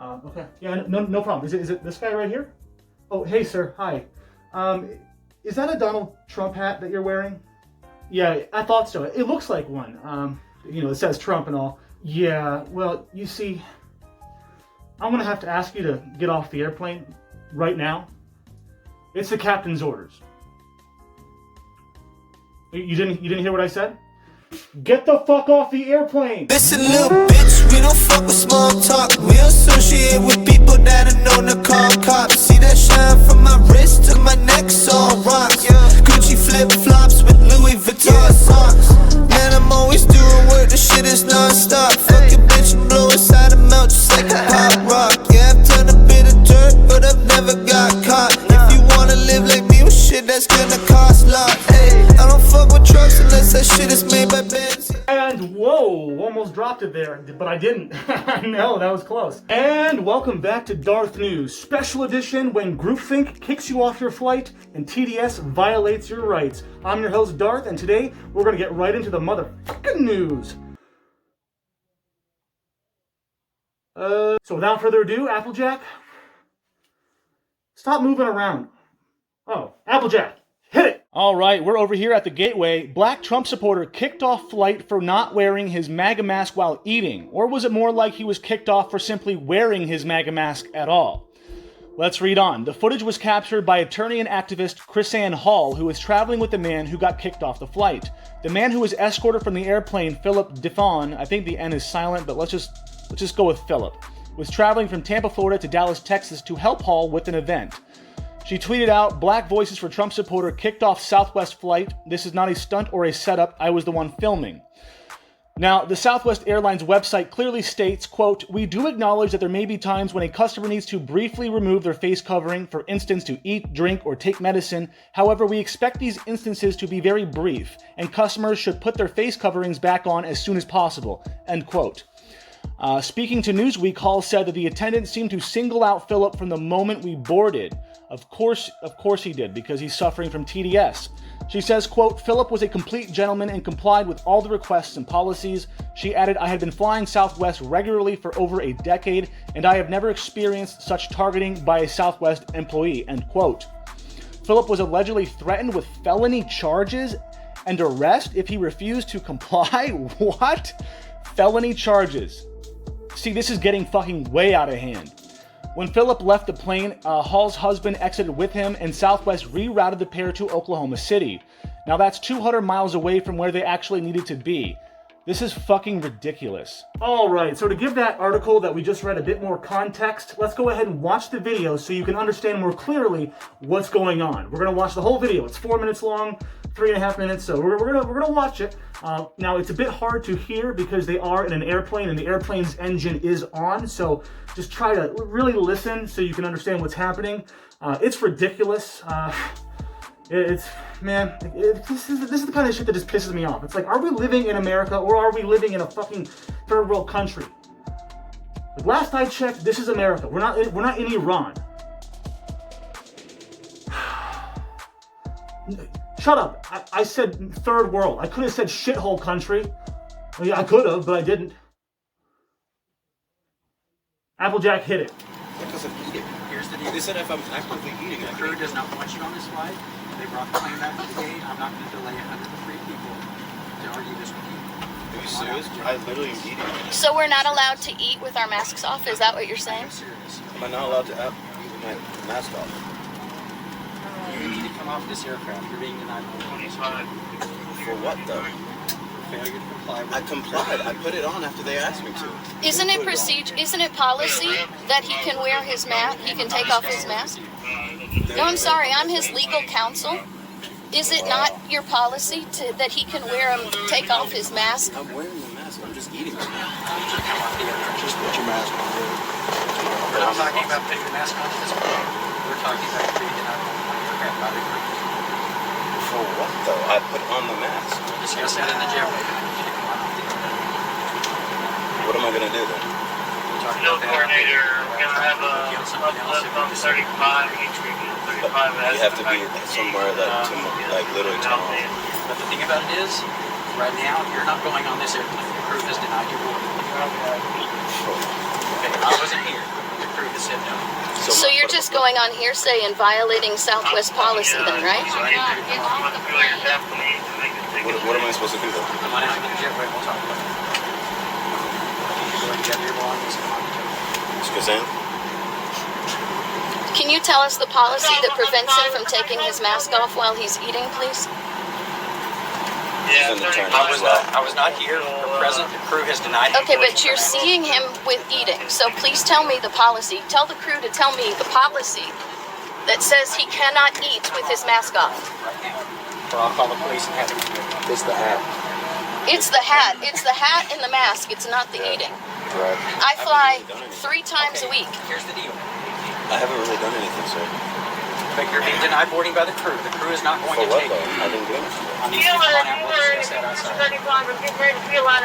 Okay. Yeah, no problem. Is it this guy right here? Oh, hey, sir. Hi. Is that a Donald Trump hat that you're wearing? Yeah, I thought so. It looks like one. It says Trump and all. Yeah, well, you see, I'm gonna have to ask you to get off the airplane right now. It's the captain's orders. You didn't hear what I said? Get the fuck off the airplane! Listen, little bitch, we don't fuck with small talk. We associate with people that are known to call cops. See that shine from my wrist to my neck, all rocks. Gucci flip-flops with Louis Vuitton socks. Man, I'm always doing work, the shit is non-stop. Fuck your bitch, blow inside and melt just like a pop rock. Yeah, I've done a bit of dirt, but I've never got caught. If you wanna live like me, well shit, that's gonna cost lots. Hey, I don't fuck with trucks unless that shit is made by Benz. And whoa, almost dropped it there, but I didn't. No, that was close. And welcome back to DarthNews, special edition when groupthink kicks you off your flight and TDS violates your rights. I'm your host Darth, and today we're gonna get right into the motherfucking news. So without further ado, Applejack, stop moving around. Oh, Applejack, hit it! All right, we're over here at the gateway. Black Trump supporter kicked off flight for not wearing his MAGA mask while eating. Or was it more like he was kicked off for simply wearing his MAGA mask at all? Let's read on. The footage was captured by attorney and activist Chrisanne Hall, who was traveling with the man who got kicked off the flight. The man who was escorted from the airplane, Philip DeFawn, I think the N is silent, but let's just go with Philip, was traveling from Tampa, Florida to Dallas, Texas to help Hall with an event. She tweeted out, "Black Voices for Trump supporter kicked off Southwest flight. This is not a stunt or a setup. I was the one filming." Now, the Southwest Airlines website clearly states, quote, "We do acknowledge that there may be times when a customer needs to briefly remove their face covering, for instance, to eat, drink, or take medicine. However, we expect these instances to be very brief, and customers should put their face coverings back on as soon as possible," end quote. Speaking to Newsweek, Hall said that the attendant seemed to single out Philip from the moment we boarded. Of course he did, because he's suffering from TDS. She says, quote, "Philip was a complete gentleman and complied with all the requests and policies." She added, "I had been flying Southwest regularly for over a decade, and I have never experienced such targeting by a Southwest employee," end quote. Philip was allegedly threatened with felony charges and arrest if he refused to comply. What? Felony charges. See, this is getting fucking way out of hand. When Philip left the plane, Hall's husband exited with him, and Southwest rerouted the pair to Oklahoma City. Now that's 200 miles away from where they actually needed to be. This is fucking ridiculous. All right, so to give that article that we just read a bit more context, let's go ahead and watch the video so you can understand more clearly what's going on. We're gonna watch the whole video. It's 4 minutes long, 3.5 minutes, so we're gonna watch it. Now it's a bit hard to hear because they are in an airplane and the airplane's engine is on, so just try to really listen so you can understand what's happening. It's ridiculous. This is the kind of shit that just pisses me off. It's like, are we living in America or are we living in a fucking third world country? Like, last I checked, this is America. We're not in Iran. Shut up. I said third world. I could have said shithole country. Well, yeah, I could have, but I didn't. Applejack hit it. Because I'm eating. Here's the deal. They said if I was actively eating, the crew does not want you on this flight. They brought the plane back to the gate. I'm not going to delay 103 people to argue this with you. Are you serious? I literally am eating. So we're not allowed to eat with our masks off? Is that what you're saying? I'm serious. Am I not allowed to eat with my mask off? You need to come off this aircraft. You're being denied 25. For what, though? Failure to comply. I complied. I put it on after they asked me to. Isn't it procedure? Isn't it policy that he can wear his mask? He can take off his mask? No, I'm sorry. I'm his legal counsel. Is it not your policy that he can take off his mask? I'm wearing the mask. I'm just eating it. Just put your mask on. We're not talking about putting the mask on at this point. We're talking about being out of the aircraft by the group. For what, though? I put on the mask. We'll discuss that in the jail. What am I going to do then? No coordinator, we're going to have a uplift on 35, each week 35. You have to be somewhere like literally tomorrow. But the thing about it is, right now, you're not going on this airplane. The crew has denied you boarding. Okay, I wasn't here. said no. So you're just going on hearsay and violating Southwest policy then, right? What am I supposed to do though? Come on out and get the jetway, we'll talk about it. You go and get your belongings and on the jetway. It's Kazan? Can you tell us the policy that prevents him from taking his mask off while he's eating, please? I was not here or present. The crew has denied him. Okay, but you're seeing him with eating, so please tell me the policy. Tell the crew to tell me the policy that says he cannot eat with his mask off. Right now. Or I'll call the police and have them. It's the hat. It's the hat. It's the hat and the mask. It's not the eating. Right. I fly 3 times a week. Here's the deal. I haven't really done anything, sir. But you're being denied boarding by the crew. The crew is not going For to what take though? you. I didn't do anything. I need you to come on out and we'll discuss that outside.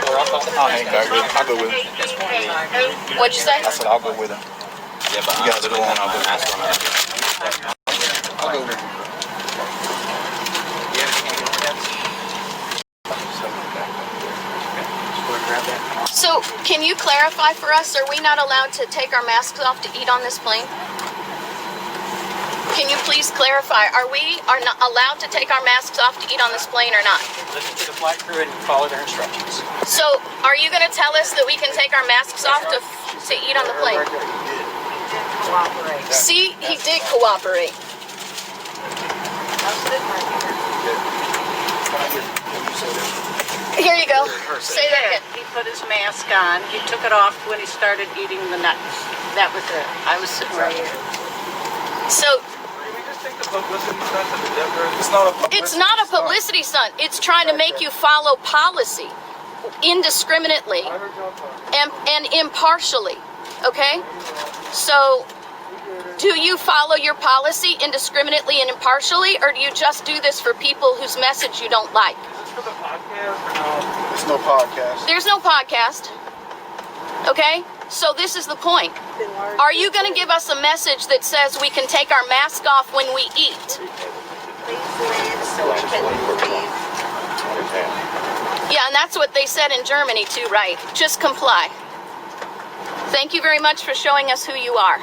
Or I'll call the police. I'll go with him. At this point in time, What'd you say? I said I'll go with him. Yeah, but you guys are going. I'll go mask on. I'll go with him. you have anything to do with that? Just go and grab that. So, can you clarify for us, are we not allowed to take our masks off to eat on this plane? Can you please clarify, are not allowed to take our masks off to eat on this plane or not? Listen to the flight crew and follow their instructions. So, are you going to tell us that we can take our masks off to eat on the plane? See, he did cooperate. Here you go. Say that again. He put his mask on. He took it off when he started eating the nuts. That was it. I was sitting right here. So, it's not a publicity stunt. It's trying to make you follow policy indiscriminately and impartially. Okay? So, do you follow your policy indiscriminately and impartially, or do you just do this for people whose message you don't like? There's no podcast. There's no podcast. Okay? So this is the point. Are you going to give us a message that says we can take our mask off when we eat? Yeah, and that's what they said in Germany too, right? Just comply. Thank you very much for showing us who you are.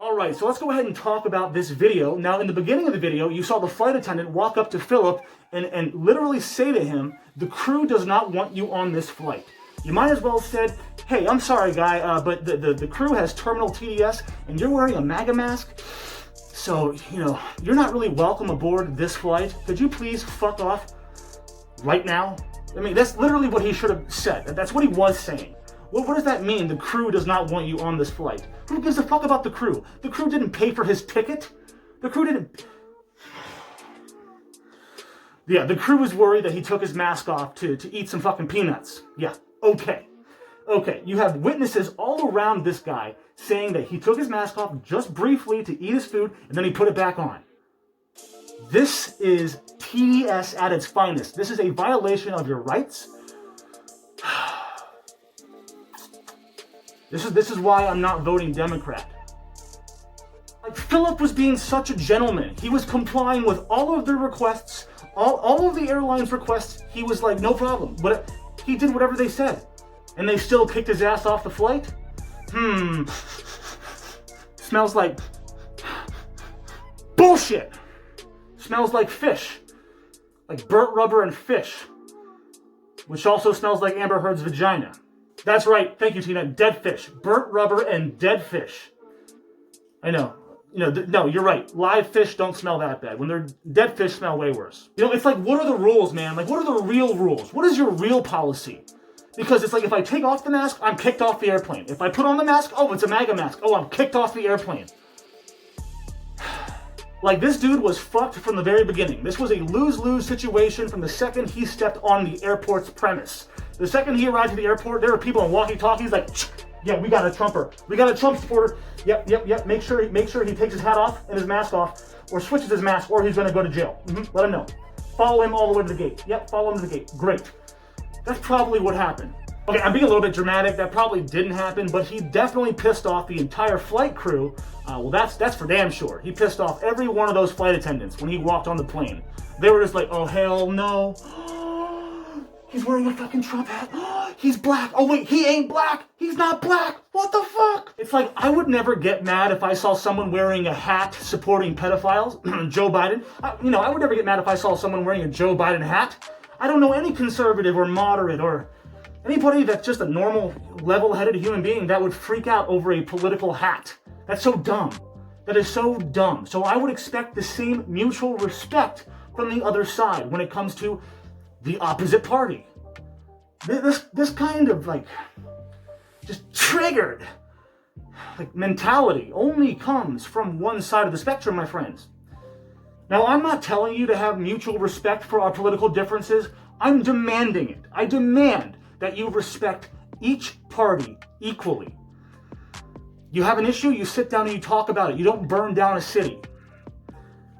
Alright, so let's go ahead and talk about this video. Now, in the beginning of the video, you saw the flight attendant walk up to Philip and literally say to him, the crew does not want you on this flight. You might as well have said, hey, I'm sorry, guy, but the crew has terminal TDS, and you're wearing a MAGA mask, so, you're not really welcome aboard this flight. Could you please fuck off right now? I mean, that's literally what he should have said. That's what he was saying. What does that mean, the crew does not want you on this flight? Who gives a fuck about the crew? The crew didn't pay for his ticket. The crew didn't... Yeah, the crew was worried that he took his mask off to eat some fucking peanuts. Yeah, okay. Okay, you have witnesses all around this guy saying that he took his mask off just briefly to eat his food, and then he put it back on. This is TDS at its finest. This is a violation of your rights. This is why I'm not voting Democrat. Like, Philip was being such a gentleman. He was complying with all of their requests, all of the airline's requests. He was like, no problem. But he did whatever they said. And they still kicked his ass off the flight? Smells like... bullshit! Smells like fish. Like burnt rubber and fish. Which also smells like Amber Heard's vagina. That's right, thank you, Tina. Dead fish. Burnt rubber and dead fish. I know. No, you're right. Live fish don't smell that bad. When they're dead fish, smell way worse. It's like, what are the rules, man? Like, what are the real rules? What is your real policy? Because it's like, if I take off the mask, I'm kicked off the airplane. If I put on the mask, oh, it's a MAGA mask. Oh, I'm kicked off the airplane. Like, this dude was fucked from the very beginning. This was a lose-lose situation from the second he stepped on the airport's premise. The second he arrived at the airport, there were people on walkie-talkies like, yeah, we got a Trumper. We got a Trump supporter. Yep. Make sure he takes his hat off and his mask off, or switches his mask, or he's going to go to jail. Let him know. Follow him all the way to the gate. Yep, follow him to the gate. Great. That's probably what happened. Okay, I'm being a little bit dramatic. That probably didn't happen, but he definitely pissed off the entire flight crew. Well, that's for damn sure. He pissed off every one of those flight attendants when he walked on the plane. They were just like, oh, hell no. He's wearing a fucking Trump hat. He's black. Oh, wait, he ain't black. He's not black. What the fuck? It's like, I would never get mad if I saw someone wearing a hat supporting pedophiles, Joe Biden. I would never get mad if I saw someone wearing a Joe Biden hat. I don't know any conservative or moderate or anybody that's just a normal, level-headed human being that would freak out over a political hat. That's so dumb. That is so dumb. So I would expect the same mutual respect from the other side when it comes to the opposite party. This kind of, like, just triggered, like, mentality only comes from one side of the spectrum, my friends. Now, I'm not telling you to have mutual respect for our political differences. I'm demanding it. I demand that you respect each party equally. You have an issue, you sit down and you talk about it. You don't burn down a city.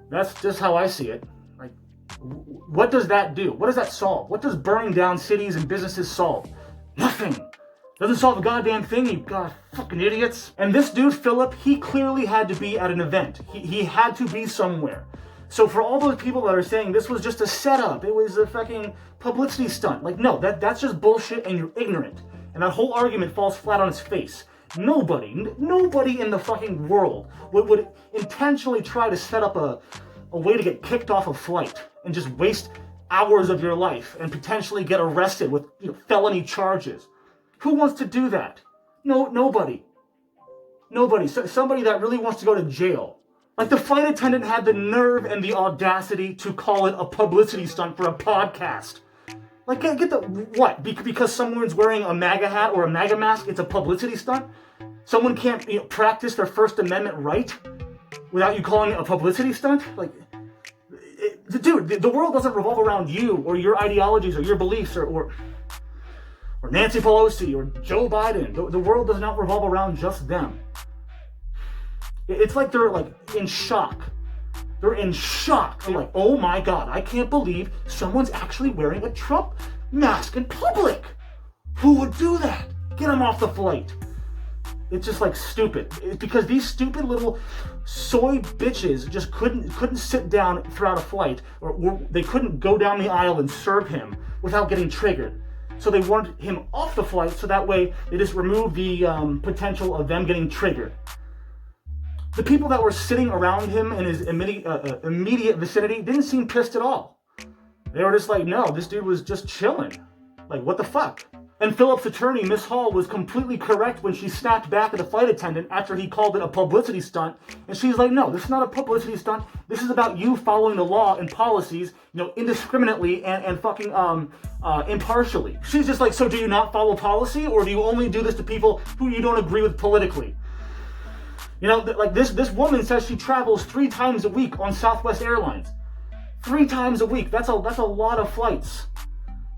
That's just how I see it. Like, what does that do? What does that solve? What does burning down cities and businesses solve? Nothing. Doesn't solve a goddamn thing, you god fucking idiots. And this dude, Philip, he clearly had to be at an event. He had to be somewhere. So for all those people that are saying this was just a setup, it was a fucking publicity stunt, like, no, that's just bullshit and you're ignorant. And that whole argument falls flat on its face. Nobody in the fucking world would intentionally try to set up a way to get kicked off a flight and just waste hours of your life and potentially get arrested with felony charges. Who wants to do that? Nobody. Nobody. Somebody that really wants to go to jail. Like, the flight attendant had the nerve and the audacity to call it a publicity stunt for a podcast. Like, get the, what? Because someone's wearing a MAGA hat or a MAGA mask, it's a publicity stunt? Someone can't practice their First Amendment right without you calling it a publicity stunt? Like, dude, the world doesn't revolve around you or your ideologies or your beliefs or Nancy Pelosi or Joe Biden. The world does not revolve around just them. It's like they're, like, in shock. They're in shock. They're like, oh my god, I can't believe someone's actually wearing a Trump mask in public. Who would do that? Get him off the flight. It's just, like, stupid. It's because these stupid little soy bitches just couldn't sit down throughout a flight, or they couldn't go down the aisle and serve him without getting triggered. So they wanted him off the flight, so that way they just remove the potential of them getting triggered. The people that were sitting around him in his immediate vicinity didn't seem pissed at all. They were just like, no, this dude was just chilling. Like, what the fuck? And Philip's attorney, Miss Hall, was completely correct when she snapped back at the flight attendant after he called it a publicity stunt. And she's like, no, this is not a publicity stunt. This is about you following the law and policies, indiscriminately and fucking impartially. She's just like, so do you not follow policy, or do you only do this to people who you don't agree with politically? Like, this woman says she travels 3 times a week on Southwest Airlines. 3 times a week. That's a lot of flights.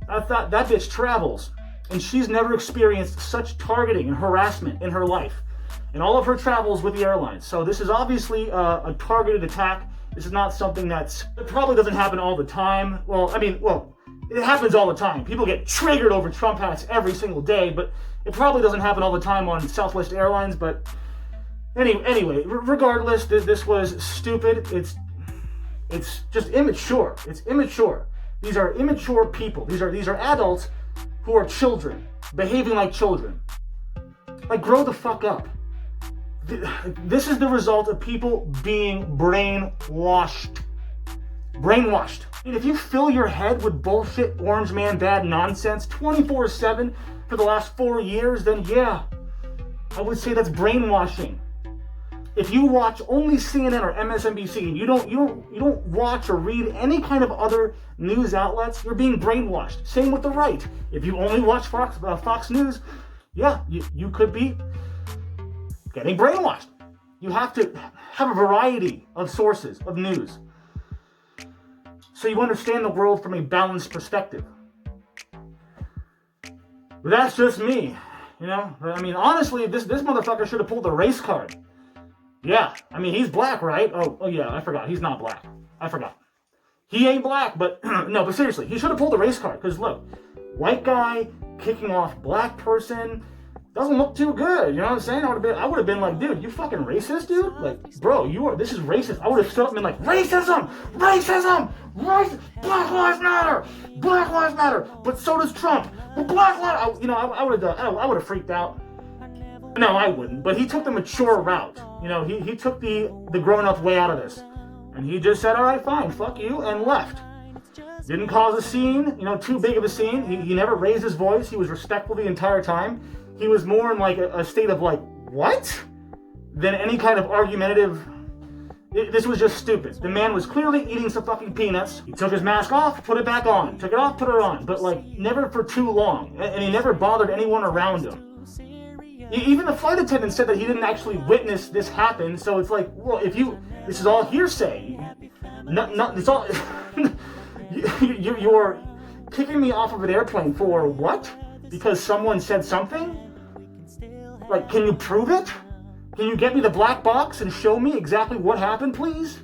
That bitch travels. And she's never experienced such targeting and harassment in her life in all of her travels with the airlines. So this is obviously a targeted attack. This is not something it probably doesn't happen all the time. It happens all the time. People get triggered over Trump hats every single day, but it probably doesn't happen all the time on Southwest Airlines. But anyway, regardless, this was stupid. It's just immature. It's immature. These are immature people. These are adults who are children, behaving like children. Like, grow the fuck up. This is the result of people being brainwashed. Brainwashed. And if you fill your head with bullshit, orange man bad nonsense 24/7 for the last 4 years, then yeah, I would say that's brainwashing. If you watch only CNN or MSNBC and you don't watch or read any kind of other news outlets, you're being brainwashed. Same with the right. If you only watch Fox News, yeah, you could be getting brainwashed. You have to have a variety of sources of news so you understand the world from a balanced perspective. But that's just me, honestly, this motherfucker should have pulled the race card. Yeah, he's black, right? Oh yeah, I forgot. He's not black. I forgot. He ain't black, but no, but seriously, he should have pulled the race card. Because look, white guy kicking off black person doesn't look too good. You know what I'm saying? I would have been like, dude, you fucking racist, dude? Like, bro, this is racist. I would have stood up and been like, racism, Black Lives Matter. But so does Trump. But Black Lives, I would have freaked out. No, I wouldn't. But he took the mature route. You know, he took the grown-up way out of this. And he just said, all right, fine, fuck you, and left. Didn't cause a scene, you know, too big of a scene. He never raised his voice. He was respectful the entire time. He was more in like a state of like, what? Than any kind of argumentative. This was just stupid. The man was clearly eating some fucking peanuts. He took his mask off, put it back on. Took it off, put it on. But like, never for too long. And he never bothered anyone around him. Even the flight attendant said that he didn't actually witness this happen. So it's like, well, if you, this is all hearsay. It's all, you're kicking me off of an airplane for what? Because someone said something? Like, can you prove it? Can you get me the black box and show me exactly what happened, please?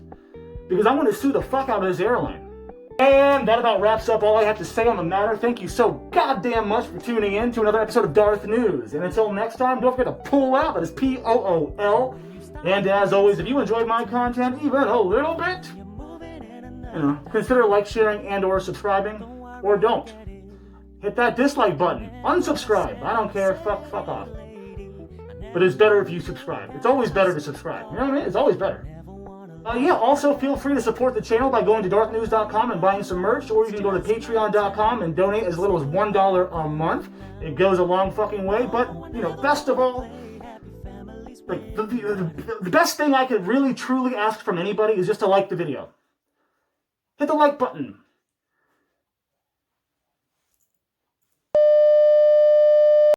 Because I want to sue the fuck out of this airline. And that about wraps up all I have to say on the matter. Thank you so goddamn much for tuning in to another episode of Darth News. And until next time, don't forget to pull out. That is POOL. And as always, if you enjoyed my content even a little bit, you know, consider like, sharing, and or subscribing. Or don't. Hit that dislike button. Unsubscribe. I don't care. Fuck off. But it's better if you subscribe. It's always better to subscribe. You know what I mean? It's always better. Yeah, also feel free to support the channel by going to DarthNews.com and buying some merch, or you can go to Patreon.com and donate as little as $1 a month. It goes a long fucking way, but, you know, best of all, like, the best thing I could really, truly ask from anybody is just to like the video. Hit the like button.